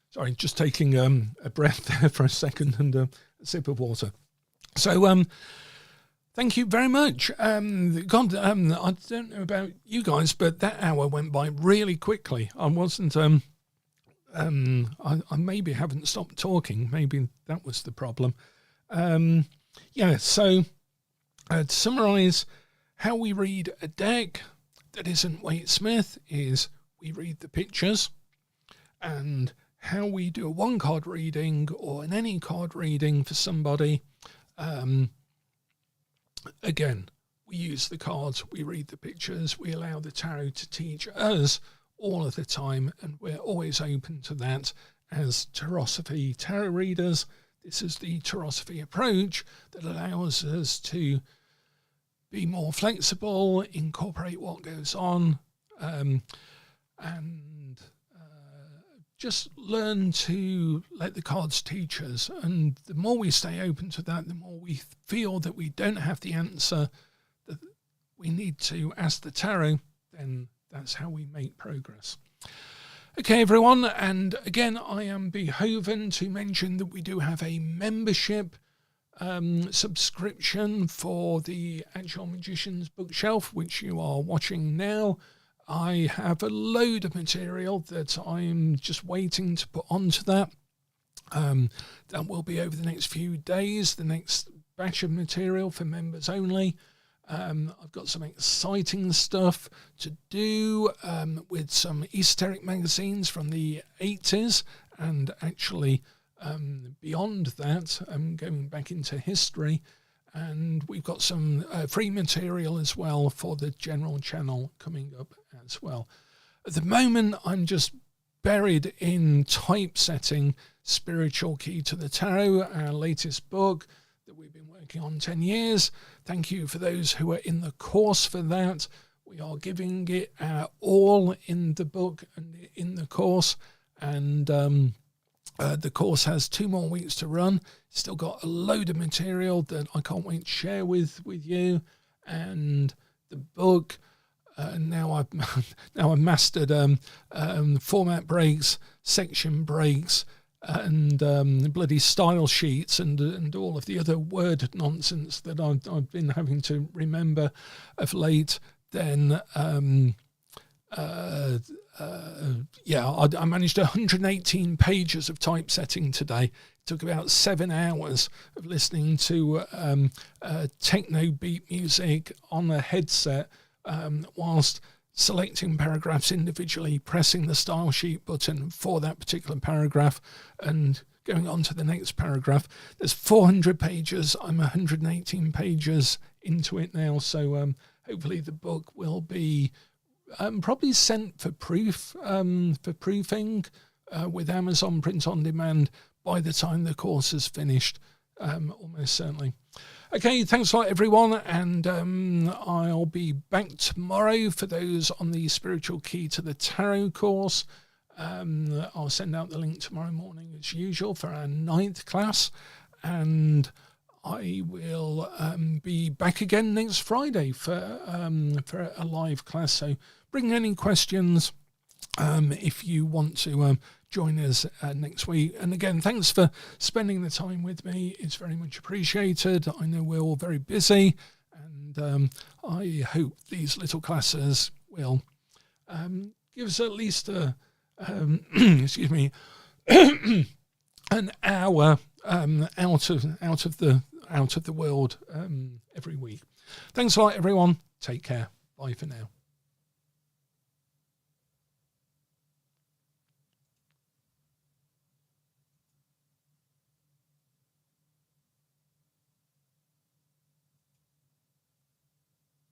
[SPEAKER 1] Sorry, just taking a breath there for a second and a sip of water. So, thank you very much. God, I don't know about you guys, but that hour went by really quickly. I wasn't, I maybe haven't stopped talking. Maybe that was the problem. Yeah, so to summarise, how we read a deck that isn't Waite Smith is we read the pictures, and how we do a 1-card reading or an any card reading for somebody, again, we use the cards, we read the pictures, we allow the tarot to teach us all of the time, and we're always open to that as Tarosophy tarot readers. This is the Tarosophy approach that allows us to be more flexible, incorporate what goes on, and just learn to let the cards teach us. And the more we stay open to that, the more we feel that we don't have the answer, that we need to ask the tarot, then that's how we make progress. Okay, everyone, and again, I am behoven to mention that we do have a membership subscription for the Actual Magician's Bookshelf, which you are watching now. I have a load of material that I'm just waiting to put onto that. That will be over the next few days, the next batch of material for members only. I've got some exciting stuff to do with some esoteric magazines from the 80s, and actually beyond that, going back into history. And we've got some free material as well for the general channel coming up as well. At the moment, I'm just buried in typesetting Spiritual Key to the Tarot, our latest book that we've been working on 10 years. Thank you for those who are in the course for that. We are giving it all in the book and in the course. And the course has 2 more weeks to run. Still got a load of material that I can't wait to share with you. And the book, now I've mastered format breaks, section breaks, and bloody style sheets, and all of the other word nonsense that I've been having to remember of late. Then I managed 118 pages of typesetting today. It took about 7 hours of listening to techno beat music on a headset whilst selecting paragraphs individually, pressing the style sheet button for that particular paragraph and going on to the next paragraph. There's 400 pages. I'm 118 pages into it now, so hopefully the book will be probably sent for proof, for proofing with Amazon Print on Demand by the time the course is finished, almost certainly. Okay, thanks a lot, everyone, and I'll be back tomorrow for those on the Spiritual Key to the Tarot course. I'll send out the link tomorrow morning as usual for our 9th class, and I will be back again next Friday for a live class. So bring any questions if you want to join us next week. And again, thanks for spending the time with me. It's very much appreciated. I know we're all very busy, and I hope these little classes will give us at least a excuse me an hour out of the world every week. Thanks a lot, everyone. Take care. Bye for now.